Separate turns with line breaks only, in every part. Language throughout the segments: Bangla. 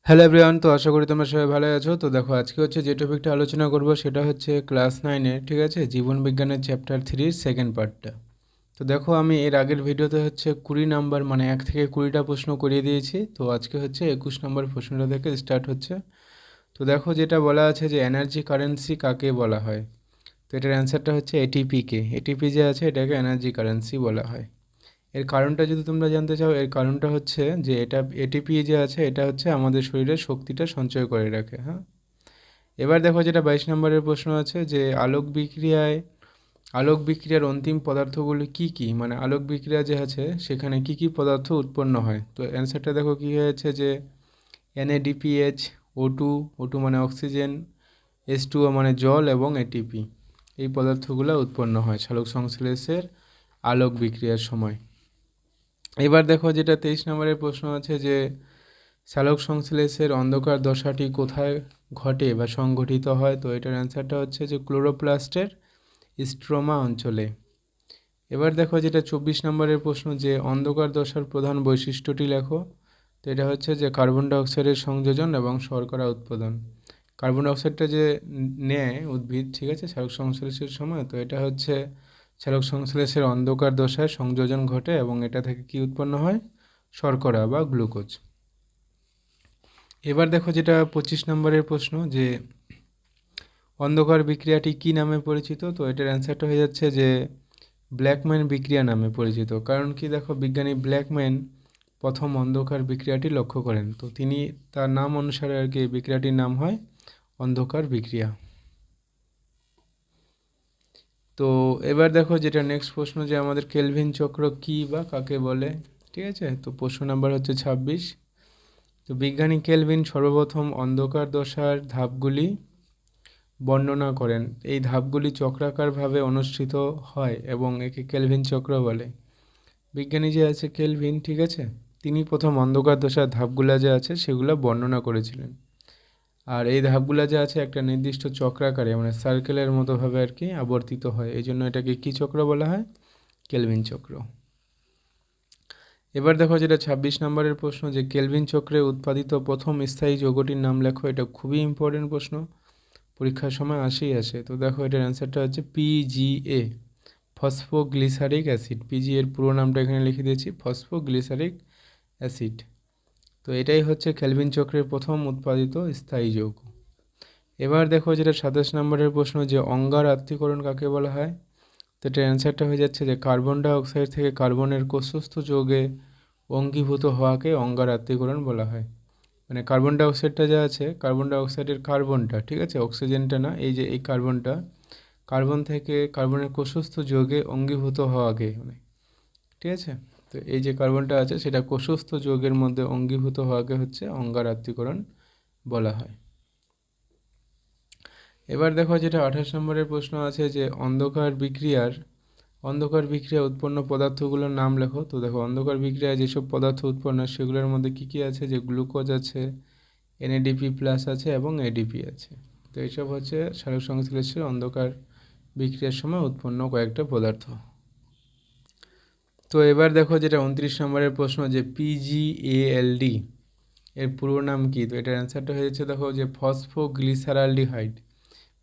হ্যালো এভরিওয়ান, তো আশা করি তোমরা সবাই ভালো আছো। তো দেখো, আজকে হচ্ছে যে টপিকটা আলোচনা করব সেটা হচ্ছে ক্লাস 9-এর, ঠিক আছে, জীবন বিজ্ঞানের চ্যাপ্টার 3-র সেকেন্ড পার্টটা। তো দেখো, আমি এর আগের ভিডিওতে হচ্ছে 20 নাম্বার মানে 1 থেকে 20টা প্রশ্ন করিয়ে দিয়েছি। তো আজকে হচ্ছে 21 নম্বর প্রশ্নটা থেকে স্টার্ট হচ্ছে। তো দেখো, যেটা বলা আছে যে এনার্জি কারেন্সি কাকে বলা হয়। তো এটার অ্যান্সারটা হচ্ছে এটিপিকে। এটিপি যে আছে এটাকে এনার্জি কারেন্সি বলা হয়। এর কারণটা যদি তোমরা জানতে চাও, এর কারণটা হচ্ছে যে এটা এটিপি যে আছে এটা হচ্ছে আমাদের শরীরে শক্তিটা সঞ্চয় করে রাখে। হ্যাঁ, এবার দেখো, যেটা 22 নম্বরের প্রশ্ন আছে যে আলোক বিক্রিয়ার অন্তিম পদার্থগুলি কি কি, মানে আলোক বিক্রিয়া যে আছে সেখানে কি কি পদার্থ উৎপন্ন হয়। তো অ্যান্সারটা দেখো কি হয়েছে যে এনএডিপিএইচ, ও টু মানে অক্সিজেন, H2O মানে জল এবং এটিপি, এই পদার্থগুলো উৎপন্ন হয় সালোক সংশ্লেষের আলোক বিক্রিয়ার সময়। এবার দেখো, যেটা 23 নম্বরের প্রশ্ন আছে যে সালোক সংশ্লেষের অন্ধকার দশাটি কোথায় ঘটে বা সংঘটিত হয়। তো এটার অ্যান্সারটা হচ্ছে যে ক্লোরোপ্লাস্টের স্ট্রোমা অঞ্চলে। এবার দেখো, যেটা 24 নম্বরের প্রশ্ন যে অন্ধকার দশার প্রধান বৈশিষ্ট্যটি লেখো। তো এটা হচ্ছে যে কার্বন ডাইঅক্সাইডের সংযোজন এবং শর্করা উৎপাদন। কার্বন ডাইঅক্সাইডটা যে নেয় উদ্ভিদ, ঠিক আছে, সালোক সংশ্লেষের সময়, তো এটা হচ্ছে সালোক সংশ্লেষের অন্ধকার দশায় সংযোজন ঘটে এবং এটা থেকে কি উৎপন্ন হয়, শর্করা বা গ্লুকোজ। এবার দেখো, যেটা 25 নম্বরের প্রশ্ন যে অন্ধকার বিক্রিয়াটি কি নামে পরিচিত। তো এটার অ্যান্সারটা হয়ে যাচ্ছে যে ব্ল্যাকম্যান বিক্রিয়া নামে পরিচিত। কারণ কি, দেখো, বিজ্ঞানী ব্ল্যাকম্যান প্রথম অন্ধকার বিক্রিয়াটি লক্ষ্য করেন। তো তিনি তার নাম অনুসারে আর কি এই বিক্রিয়াটির নাম হয় অন্ধকার বিক্রিয়া। তো এবার দেখো, যেটা নেক্সট প্রশ্ন যে আমাদের কেলভিন চক্র কি বা কাকে বলে, ঠিক আছে। তো প্রশ্ন নাম্বার হচ্ছে 26। তো বিজ্ঞানী কেলভিন সর্বপ্রথম অন্ধকার দশার ধাপগুলি বর্ণনা করেন। এই ধাপগুলি চক্রাকারভাবে অনুষ্ঠিত হয় এবং একে কেলভিন চক্র বলে। বিজ্ঞানী যে আছে কেলভিন, ঠিক আছে, তিনি প্রথম অন্ধকার দশার ধাপগুলা যে আছে সেগুলো বর্ণনা করেছিলেন। আর এই ধাপগুলা যে আছে একটা নির্দিষ্ট চক্রাকারে মানে সার্কেলের মতোভাবে আর কি আবর্তিত হয়, এই জন্য এটাকে কী চক্র বলা হয়, কেলভিন চক্র। এবার দেখো, যেটা 26 নম্বরের প্রশ্ন যে কেলভিন চক্রে উৎপাদিত প্রথম স্থায়ী যৌগটির নাম লেখো। এটা খুবই ইম্পর্টেন্ট প্রশ্ন, পরীক্ষার সময় আসে। তো দেখো, এটার অ্যান্সারটা হচ্ছে পিজিএ, ফসফোগ্লিসারিক অ্যাসিড। পিজি এর পুরো নামটা এখানে লিখে দিয়েছি, ফসফোগ্লিসারিক অ্যাসিড। তো এটাই হচ্ছে কেলভিন চক্রের প্রথম উৎপাদিত স্থায়ী যৌগ। এবার দেখো, যেটা 27 নম্বরের প্রশ্ন যে অঙ্গার আত্মীকরণ কাকে বলা হয়। তো এটার অ্যান্সারটা হয়ে যাচ্ছে যে কার্বন ডাইঅক্সাইড থেকে কার্বনের কোষস্থ যৌগে অঙ্গীভূত হওয়াকে অঙ্গার আত্মীকরণ বলা হয়। মানে কার্বন ডাইঅক্সাইডটা যা আছে, কার্বন ডাইঅক্সাইডের কার্বনটা, ঠিক আছে, অক্সিজেনটা না, এই যে এই কার্বনটা, কার্বন থেকে কার্বনের কোষস্থ যৌগে অঙ্গীভূত হওয়াকে মানে, ঠিক আছে, তো এই যে কার্বনটা আছে সেটা কোষস্থ যৌগের মধ্যে অঙ্গীভূত হওয়াকে হচ্ছে অঙ্গার আত্মীকরণ বলা হয়। এবার দেখো, যেটা 28 নম্বরের প্রশ্ন আছে যে অন্ধকার বিক্রিয়া উৎপন্ন পদার্থগুলোর নাম লেখো। তো দেখো, অন্ধকার বিক্রিয়ায় যেসব পদার্থ উৎপন্ন হয় সেগুলোর মধ্যে কী কী আছে, যে গ্লুকোজ আছে, এনএডিপি প্লাস আছে এবং এডিপি আছে। তো এইসব হচ্ছে সালোক সংশ্লেষের অন্ধকার বিক্রিয়ার সময় উৎপন্ন কয়েকটা পদার্থ। তো এবার দেখো, যেটা 29 নম্বরের প্রশ্ন যে পিজিএএলডি এর পুরো নাম কি। তো এটার অ্যান্সারটা হয়ে যাচ্ছে দেখো যে ফসফোগ্লিসারালডিহাইড।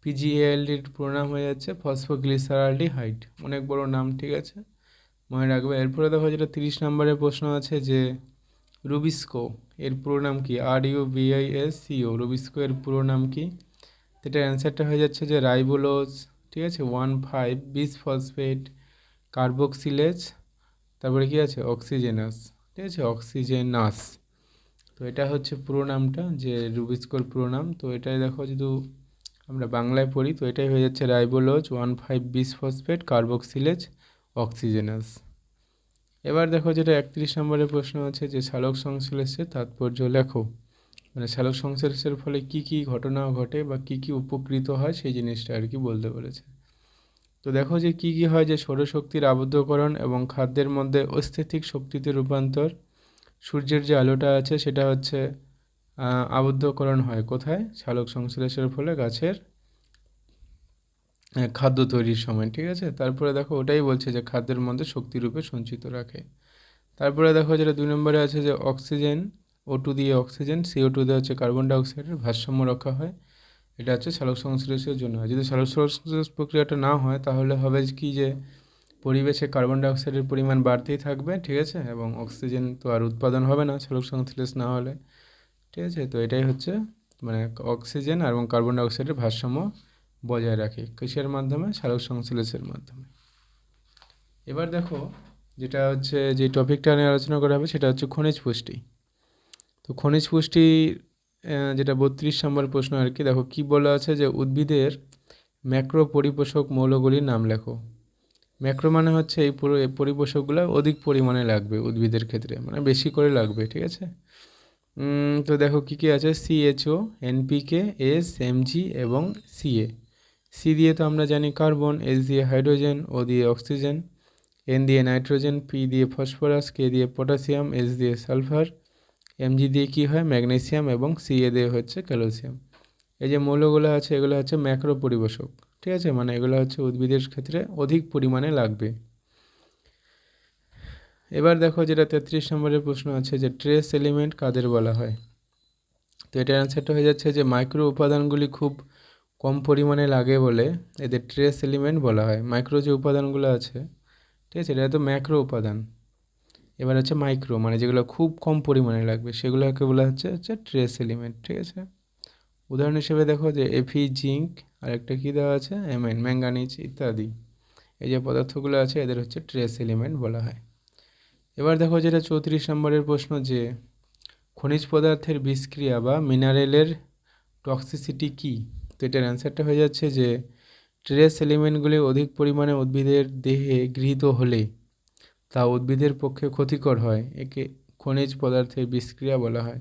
পিজিএএলডির পুরো নাম হয়ে যাচ্ছে ফসফোগ্লিসারালডিহাইড, অনেক বড় নাম, ঠিক আছে, মনে রাখবে। এরপরে দেখো, যেটা 30 নম্বরের প্রশ্ন আছে যে রুবিস্কো এর পুরো নাম কি। RUBISCO, রুবিস্কো এর পুরো নাম কি। এটার অ্যান্সারটা হয়ে যাচ্ছে যে রাইবোলোজ, ঠিক আছে, 1,5 বিসফসফেট কার্বক্সিলেজ, তারপরে কি আছে অক্সিজেনাস, ঠিক আছে, অক্সিজেনাস। তো এটা হচ্ছে পুরো নামটা, যে রুবিস্কোর পুরো নাম। তো এটাই দেখো, যদি আমরা বাংলায় পড়ি তো এটাই হয়ে যাচ্ছে রাইবোলোজ 1,5 বিসফসফেট কার্বক্সিলেজ অক্সিজেনাস। এবার দেখো, যেটা 31 নম্বরের প্রশ্ন আছে যে সালোক সংশ্লেষের তাৎপর্য লেখো। মানে সালোক সংশ্লেষের ফলে কি কি ঘটনা ঘটে বা কি কি উপকৃত হয় সেই জিনিসটা আর কি বলতে বলেছে। তো দেখো, যে কি কি হয়, যে সৌরশক্তির আবদ্ধকরণ এবং খাদ্যের মধ্যে অস্থিতিক শক্তিতে রূপান্তর। সূর্যের যে আলোটা আছে সেটা হচ্ছে আবদ্ধকরণ হয় কোথায়, সালোক সংশ্লেষের ফলে গাছের খাদ্য তৈরির সময়, ঠিক আছে। তারপরে দেখো, ওটাই বলছে যে খাদ্যের মধ্যে শক্তিরূপে সঞ্চিত রাখে। তারপরে দেখো, যেটা 2 নম্বরে আছে যে অক্সিজেন O2 দিয়ে অক্সিজেন, CO2 দিয়ে হচ্ছে কার্বন ডাইঅক্সাইডের ভারসাম্য রক্ষা হয়। এটা হচ্ছে সালোক সংশ্লেষের জন্য হয়। যদি সালোক সংশ্লেষ প্রক্রিয়াটা না হয় তাহলে হবে কি যে পরিবেশে কার্বন ডাইঅক্সাইডের পরিমাণ বাড়তেই থাকবে, ঠিক আছে, এবং অক্সিজেন তো আর উৎপাদন হবে না সালোক সংশ্লেষ না হলে, ঠিক আছে। তো এটাই হচ্ছে মানে অক্সিজেন এবং কার্বন ডাইঅক্সাইডের ভারসাম্য বজায় রাখে কিসের মাধ্যমে? সালোক সংশ্লেষের মাধ্যমে। এবার দেখো যেটা হচ্ছে যে টপিকটা নিয়ে আলোচনা করা হবে সেটা হচ্ছে খনিজ পুষ্টি। তো খনিজ পুষ্টি যেটা 32 নম্বর প্রশ্ন আর কি। দেখো কি বলা আছে যে উদ্ভিদের ম্যাক্রো পরিপোষক মৌলগুলির নাম লেখো। ম্যাক্রো মানে হচ্ছে এই পুরো এই পরিপোষকগুলো অধিক পরিমাণে লাগবে উদ্ভিদের ক্ষেত্রে, মানে বেশি করে লাগবে, ঠিক আছে। তো দেখো কী কী আছে, CHO, NPK, S, Mg এবং Ca। সি দিয়ে তো আমরা জানি কার্বন, S দিয়ে হাইড্রোজেন, O দিয়ে অক্সিজেন, N দিয়ে নাইট্রোজেন, P দিয়ে ফসফরাস, K দিয়ে পটাশিয়াম, S দিয়ে সালফার, Mg দিয়ে কী হয়? ম্যাগনেসিয়াম এবং Ca দিয়ে হচ্ছে ক্যালসিয়াম। এই যে মৌলগুলো আছে এগুলো হচ্ছে ম্যাক্রো পরিপোষক, ঠিক আছে, মানে এগুলো হচ্ছে উদ্ভিদের ক্ষেত্রে অধিক পরিমাণে লাগবে। এবার দেখো যেটা 33 নম্বরের প্রশ্ন আছে যে ট্রেস এলিমেন্ট কাদের বলা হয়। তো এটার অ্যান্সারটা হয়ে যাচ্ছে যে মাইক্রো উপাদানগুলি খুব কম পরিমাণে লাগে বলে এদের ট্রেস এলিমেন্ট বলা হয়। মাইক্রো যে উপাদানগুলো আছে, ঠিক আছে, এটা তো ম্যাক্রো উপাদান। এবার হচ্ছে মাইক্রো মানে যেগুলো খুব কম পরিমাণে লাগবে সেগুলোকে বলা হচ্ছে ট্রেস এলিমেন্ট, ঠিক আছে। উদাহরণ হিসেবে দেখো যে Fe, জিঙ্ক, আর একটা কী দেওয়া আছে, Mn, ম্যাঙ্গানিজ ইত্যাদি। এই যে পদার্থগুলো আছে এদের হচ্ছে ট্রেস এলিমেন্ট বলা হয়। এবার দেখো যেটা 34 নম্বরের প্রশ্ন যে খনিজ পদার্থের বিষক্রিয়া বা মিনারেলের টক্সিসিটি কী। তো এটার অ্যান্সারটা হয়ে যাচ্ছে যে ট্রেস এলিমেন্টগুলি অধিক পরিমাণে উদ্ভিদের দেহে গৃহীত হলে তা উদ্ভিদের পক্ষে ক্ষতিকর হয়, একে খনিজ পদার্থের বিষক্রিয়া বলা হয়।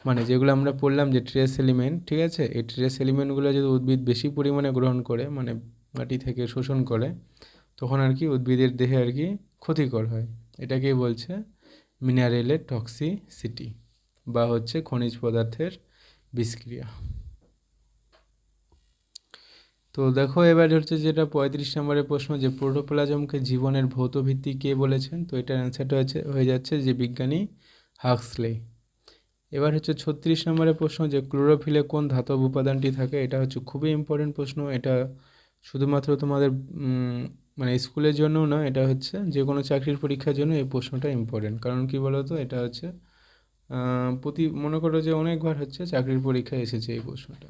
মানে যেগুলো আমরা পড়লাম যে ট্রেস এলিমেন্ট, ঠিক আছে, এই ট্রেস এলিমেন্টগুলো যদি উদ্ভিদ বেশি পরিমাণে গ্রহণ করে মানে মাটি থেকে শোষণ করে তখন আর কি উদ্ভিদের দেহে আর কি ক্ষতিকর হয়। এটাকেই বলছে মিনারেলের টক্সিসিটি বা হচ্ছে খনিজ পদার্থের বিষক্রিয়া। তো দেখো এবার হচ্ছে যেটা 35 নম্বরের প্রশ্ন যে প্রোটোপ্লাজমকে জীবনের ভৌত ভিত্তি কে বলেছেন। তো এটার অ্যান্সারটা হয়ে যাচ্ছে যে বিজ্ঞানী হাক্সলে। এবার হচ্ছে 36 নম্বরের প্রশ্ন যে ক্লোরোফিলে কোন ধাতব উপাদানটি থাকে। এটা হচ্ছে খুবই ইম্পর্টেন্ট প্রশ্ন। এটা শুধুমাত্র তোমাদের মানে স্কুলের জন্য না, এটা হচ্ছে যে কোনো চাকরির পরীক্ষার জন্য এই প্রশ্নটা ইম্পর্টেন্ট। কারণ কি বলো তো, এটা হচ্ছে মনে করো যে অনেকবার হচ্ছে চাকরির পরীক্ষায় এসেছে এই প্রশ্নটা।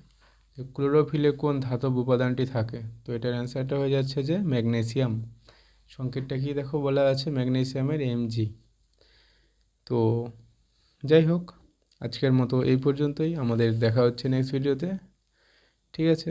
ক্লোরোফিলে কোন ধাতব উপাদানটি থাকে। তো এটার অ্যান্সারটা হয়ে যাচ্ছে যে ম্যাগনেসিয়াম। সংকেতটা কি দেখো বলা আছে ম্যাগনেসিয়ামের Mg। তো যাই হোক আজকের মতো এই পর্যন্তই, আমাদের দেখা হচ্ছে নেক্সট ভিডিওতে, ঠিক আছে।